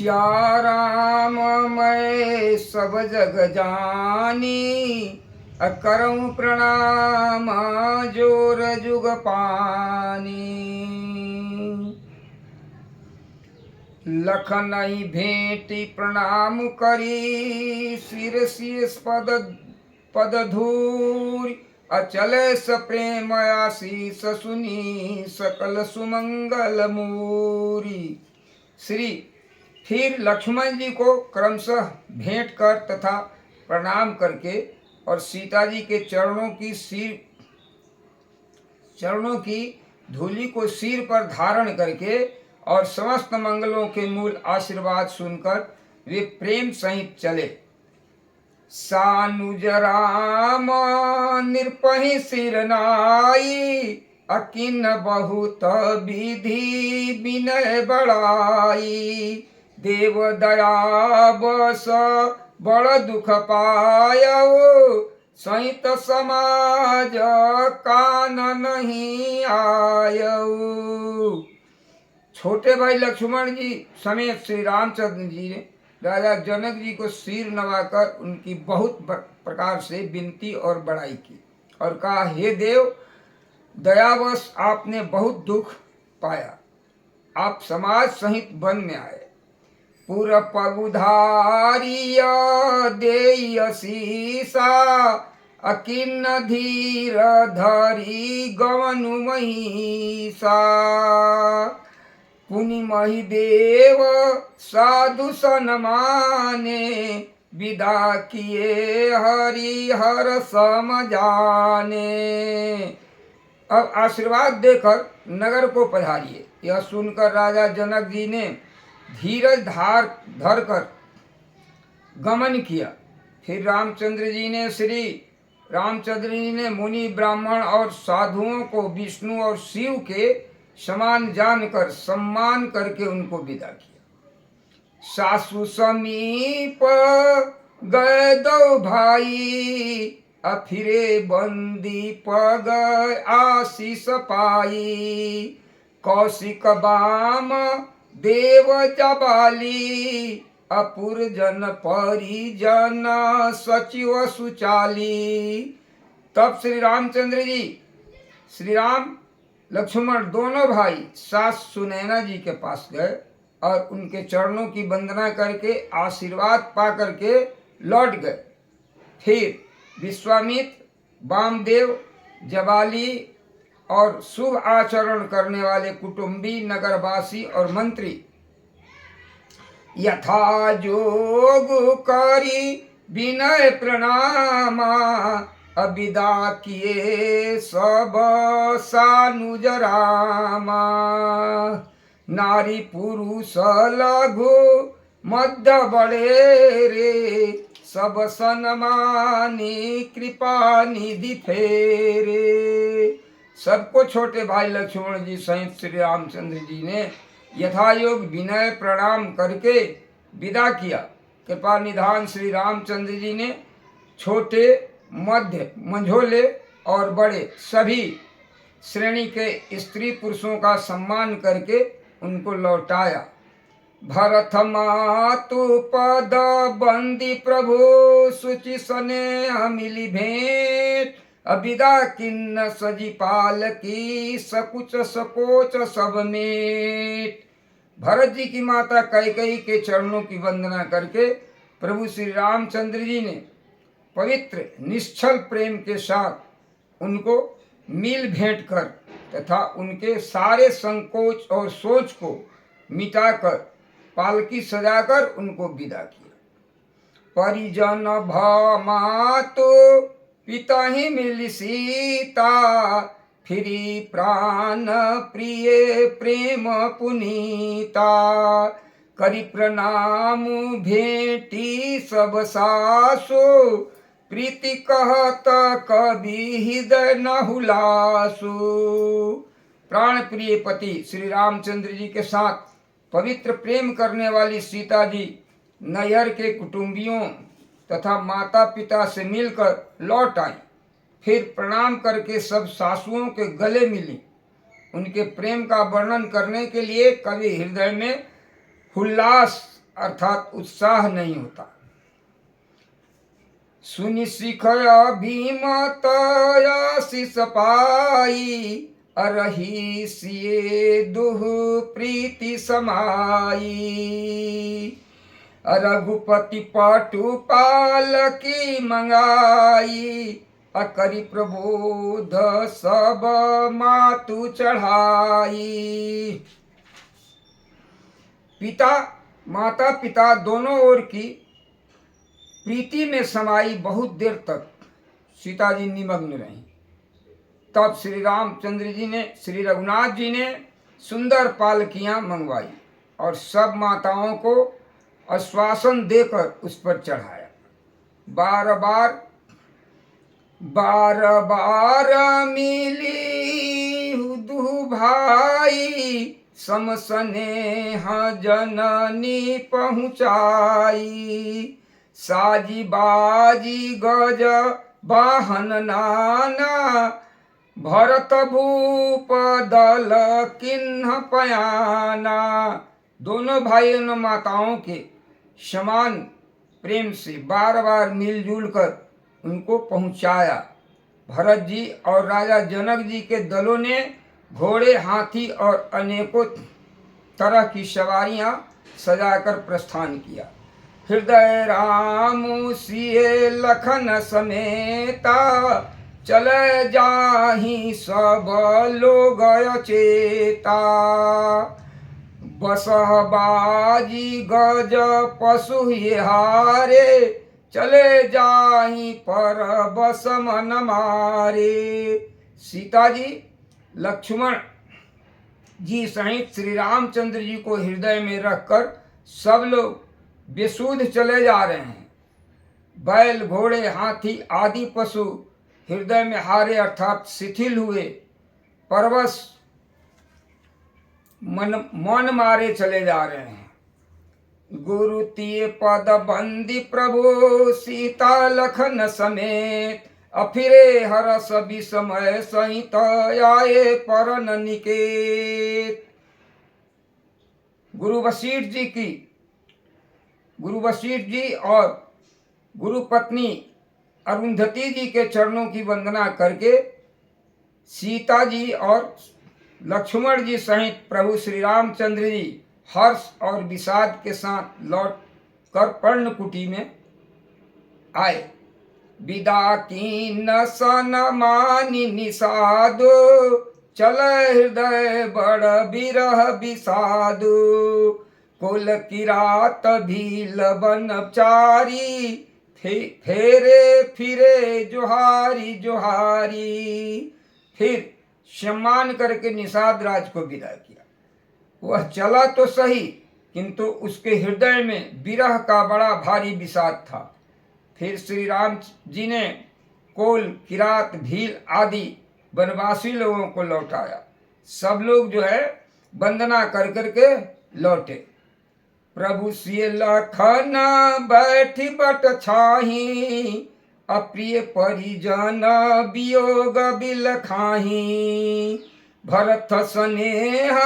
श्याराम मैं सब जग जानी, करऊं प्रणाम जोर जुग पानी। लखनई भेंटी प्रणाम करी, सिर शीस पद धूर। अचल सप्रेम आशीष सुनी, सकल सुमंगल मूरी। श्री फिर लक्ष्मण जी को क्रमशः भेंट कर तथा प्रणाम करके और सीता जी के चरणों की धूलि को सिर पर धारण करके और समस्त मंगलों के मूल आशीर्वाद सुनकर वे प्रेम सहित चले। सानुज राम निरपहि सिर नाई, अकिन बहुत विधि विनय बड़ाई। देव दया बस बड़ दुख पायऊ, सहित समाज कान नहीं आयऊ। छोटे भाई लक्ष्मण जी समेत श्री रामचंद्र जी ने राजा जनक जी को सिर नवाकर उनकी बहुत प्रकार से विनती और बड़ाई की और कहा, हे देव, दयावश आपने बहुत दुख पाया, आप समाज सहित वन में आए। पुर पगुधारिय देय शीसा, अकिन्न धीर धरी गवनु महिषा। पुनि मही देव साधु सनमाने, विदा किए हरिहर समझाने। अब आशीर्वाद देकर नगर को पधारिए। यह सुनकर राजा जनक जी ने धीरज धर कर गमन किया। फिर रामचंद्र जी ने मुनि ब्राह्मण और साधुओं को विष्णु और शिव के समान जानकर सम्मान करके उनको विदा किया। सासु समीप गए दो भाई, अफिरे बंदी पग आशीष पाई। कौशिक बाम देव जबाली, अपुर जन परिजन सचिव सुचाली। तब श्री राम लक्ष्मण दोनों भाई सास सुनैना जी के पास गए और उनके चरणों की वंदना करके आशीर्वाद पा करके लौट गए। फिर विश्वामित्र, वामदेव, जबाली और शुभ आचरण करने वाले कुटुंबी, नगरवासी और मंत्री यथा जोग करी विनय प्रणामा, अविदा किए सब सानुज रामा। नारी पुरुष लघु मध्य बड़े रे, सब सन्मानी कृपा निधि फेरे। सबको छोटे भाई लक्ष्मण जी सहित श्री रामचंद्र जी ने यथायोग विनय प्रणाम करके विदा किया। कृपा निधान श्री रामचंद्र जी ने छोटे, मध्य, मंझोले और बड़े सभी श्रेणी के स्त्री पुरुषों का सम्मान करके उनको लौटाया। भरत मातु पद बंदी प्रभु, सुचि स्नेह मिली भेंट। अविदा किन्न सजी पाल की, सकुच सकोच सब मेट। भरत जी की माता कैकेयी के चरणों की वंदना करके प्रभु श्री रामचंद्र जी ने पवित्र निश्चल प्रेम के साथ उनको मिल भेंट कर तथा उनके सारे संकोच और सोच को मिटाकर पालकी सजाकर उनको विदा किया। परिजन भमातु पिता ही मिली सीता, फिरी प्राण प्रिय प्रेम पुनीता। करी प्रणाम भेंटी सब सासु, प्रीति कहत कभी हृदय न हुलासु। प्राण प्रिय पति श्री रामचंद्र जी के साथ पवित्र प्रेम करने वाली सीता जी नैहर के कुटुंबियों तथा माता पिता से मिलकर लौट आई। फिर प्रणाम करके सब सासुओं के गले मिली। उनके प्रेम का वर्णन करने के लिए कवि हृदय में उल्लास अर्थात उत्साह नहीं होता। सुनि सिखया भीमत आशीष पाई, अरही सिए दुह प्रीति समाई। रघुपति पटुपाल की मंगाई, अकरि प्रबोध सब मातु चढ़ाई। पिता माता पिता दोनों ओर की प्रीति में समाई बहुत देर तक सीता जी निमग्न रहीं। तब श्री रामचंद्र जी ने, श्री रघुनाथ जी ने सुंदर पालकियां मंगवाई और सब माताओं को आश्वासन देकर उस पर चढ़ाया। बार बार मिली दु भाई, सम स्नेह जननी पहुँचाई। साजी बाजी गज वाहन नाना, भरत भूप दल किन्ह पयाना। दोनों भाइयों माताओं के समान प्रेम से बार बार मिलजुल कर उनको पहुंचाया। भरत जी और राजा जनक जी के दलों ने घोड़े, हाथी और अनेकों तरह की सवारियां सजाकर प्रस्थान किया। हृदय राम सिए लखन समेता, चले जाहि सब लोग अचेता। बसह बाजी गज पशु हारे, चले जाहि पर बस मन मारे। सीता जी लक्ष्मण जी सहित श्री रामचंद्र जी को हृदय में रखकर सब लोग बेसुध चले जा रहे हैं। बैल, घोड़े, हाथी आदि पशु हृदय में हारे अर्थात शिथिल हुए, परवश मन मारे चले जा रहे हैं। गुरु तिय पद बंदी प्रभु, सीता लखन समेत, अफिरे हरस विस्मय सहित आए परन निकेत। गुरु वशिष्ठ जी और गुरु पत्नी अरुंधति जी के चरणों की वंदना करके सीता जी और लक्ष्मण जी सहित प्रभु श्री रामचंद्र जी हर्ष और विषाद के साथ लौट कर पर्णकुटी में आए। विदा की न सन मानी निषादो, चल हृदय बड़ बिरह विषादो। कुल किरात भील बनचारी, फेरे फिरे जोहारी जोहारी। फिर सम्मान करके निषाद राज को विदा किया। वह चला तो सही, किंतु उसके हृदय में विरह का बड़ा भारी विषाद था। फिर श्री राम जी ने कोल, किरात, भील आदि वनवासी लोगों को लौटाया। सब लोग जो है वंदना कर करके लौटे। प्रभु सिय लखन बैठी बट छाही, अप्रिय परिजन वियोग बिल खाही। भरत स्नेह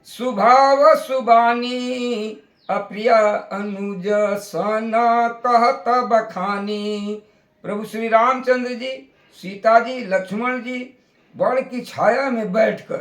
सुभाव सुबानी, अप्रिय अनुज सन कहत बखानी। प्रभु श्री रामचंद्र जी, सीता जी, लक्ष्मण जी वड़ की छाया में बैठकर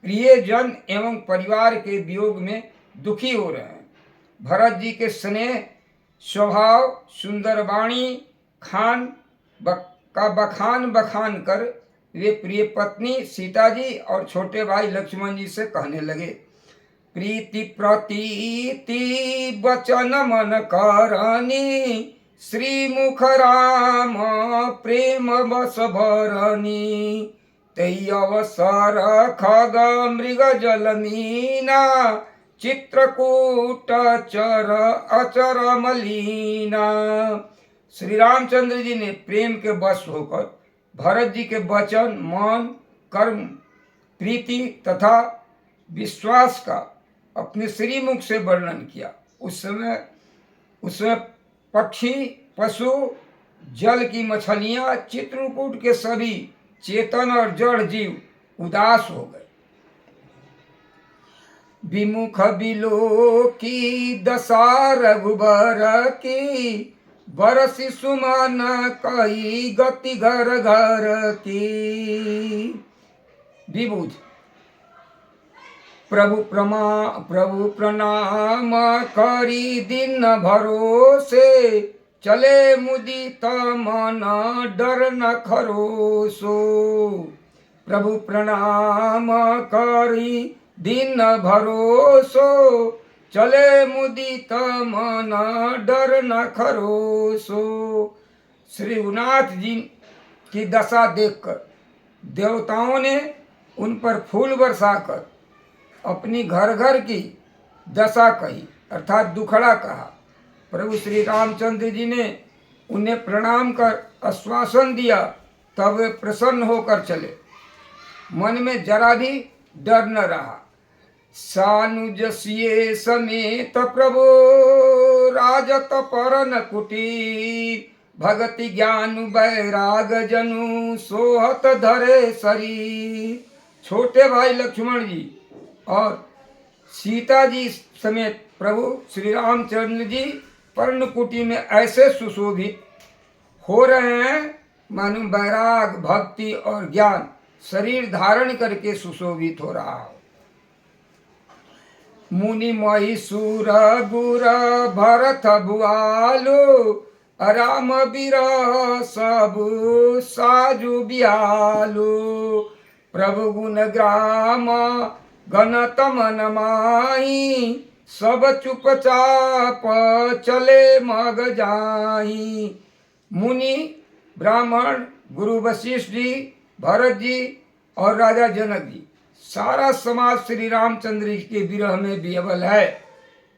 प्रिय जन एवं परिवार के वियोग में दुखी हो रहे हैं। भरत जी के स्नेह, स्वभाव, सुंदर वाणी, खान का बखान कर वे प्रिय पत्नी सीता जी और छोटे भाई लक्ष्मण जी से कहने लगे। प्रीति प्रतीति वचन मन करनी, श्री मुख राम प्रेम बस भरनी। तै अवसर खग मृग जल मीना, चित्रकूट चर अचर मलीना। श्री रामचंद्र जी ने प्रेम के वश होकर भरत जी के वचन, मान, कर्म, प्रीति तथा विश्वास का अपने श्रीमुख से वर्णन किया। उस समय पक्षी, पशु, जल की मछलियां, चित्रकूट के सभी चेतन और जड़ जीव उदास हो गए। विमुख बिलो की दशा रघुबर की, बरसी सुमन कही गति घर घर की। विबुध प्रभु प्रणाम करी दिन भरोसे, चले मुदित मन डर न खरोसो। प्रभु प्रणाम करी दिन भरोसो, चले मुदित मन डर न खरोसो। श्री रघुनाथ जी की दशा देखकर देवताओं ने उन पर फूल बरसाकर अपनी घर घर की दशा कही, अर्थात दुखड़ा कहा। प्रभु श्री रामचंद्र जी ने उन्हें प्रणाम कर आश्वासन दिया, तब वे प्रसन्न होकर चले। मन में जरा भी डर न रहा। सानुजसिए समेत प्रभु राजत परन कुटीर, भगति ज्ञान बैराग जनु सोहत धरे शरीर। छोटे भाई लक्ष्मण जी और सीता जी समेत प्रभु श्री रामचंद्र जी पर्णकुटी में ऐसे सुशोभित हो रहे हैं मानो बैराग, भक्ति और ज्ञान शरीर धारण करके सुशोभित हो रहा हो। मुनि महिषूर गुर भरत भुआलो, राम बिरह सबु साजु बियालो। प्रभु गुण ग्राम गणत मन माही, सब चुपचाप चले मग जाही। मुनि ब्राह्मण गुरु वशिष्ठ जी, भरत जी और राजा जनक जी, सारा समाज श्री रामचंद्र जी के विरह में विह्वल है।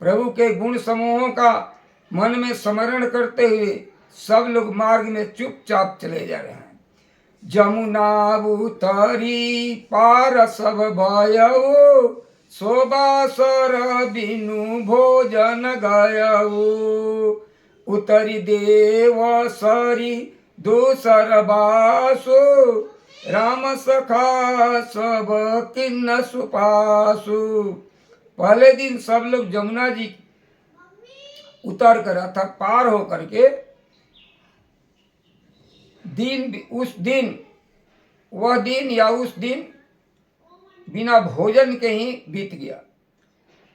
प्रभु के गुण समूहों का मन में स्मरण करते हुए सब लोग मार्ग में चुपचाप चले जा रहे हैं। जमुना उतरी पार सब भयऊ, शोभा सर बिनु भोजन गयऊ। उतरी देव सरी दूसर बासु, राम सखा सब किन्न सुपासु। पहले दिन सब लोग जमुना जी उतर कर अर्थात पार होकर के उस दिन बिना भोजन के ही बीत गया।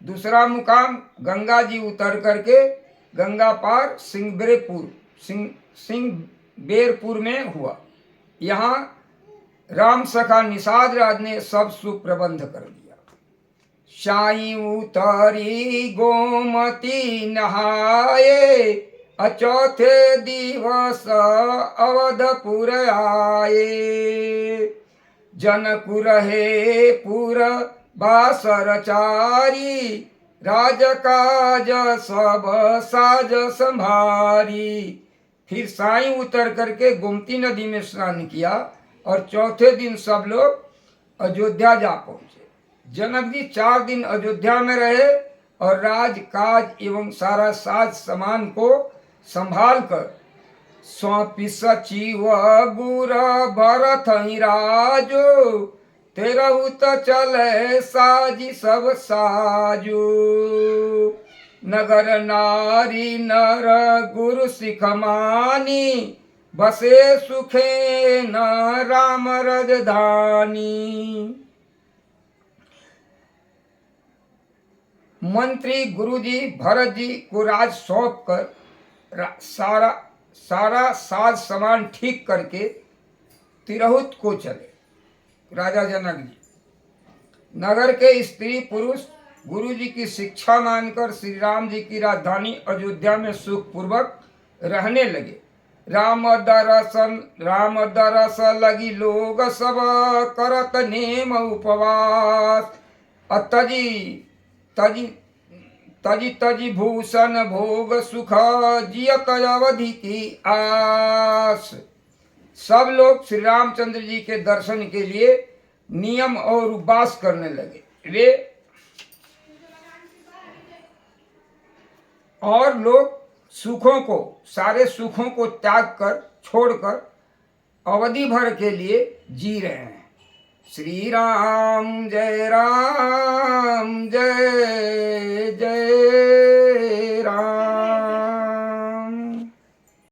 दूसरा मुकाम गंगा जी उतर करके गंगा पार सिंहबेरपुर में हुआ। यहाँ राम सखा निषाद राज ने सब सुप्रबंध कर दिया। साई उतरी गोमती नहाए, चौथे दिवस अवधपुर आए। जनकु रहे पुर बासर चारी, राजकाज सब साज संभारी। फिर साई उतर करके गोमती नदी में स्नान किया और चौथे दिन सब लोग अयोध्या जा पहुंचे। जनक जी 4 दिन अयोध्या में रहे और राजकाज एवं सारा साज सामान को संभाल कर सौंपी सचिव गुर भरत राजो। तेरहु त चले साजी सब साजो। नगर नारी नर गुरु सिख मानी, बसे सुखे न राम राजधानी। मंत्री गुरुजी भरत जी को राज सौंप कर सारा साज सामान ठीक करके तिरहुत को चले। राजा जनक जी नगर के स्त्री पुरुष गुरु जी की शिक्षा मानकर श्री राम जी की राजधानी अयोध्या में सुख पूर्वक रहने लगे। राम दरस लगी लोग सब, करत नेम उपवास। तजी भूषण भोग सुख, जियत अवधि की आस। सब लोग श्री रामचंद्र जी के दर्शन के लिए नियम और उपवास करने लगे। वे और लोग सारे सुखों को त्याग कर छोड़कर अवधि भर के लिए जी रहे हैं। श्री राम जय जय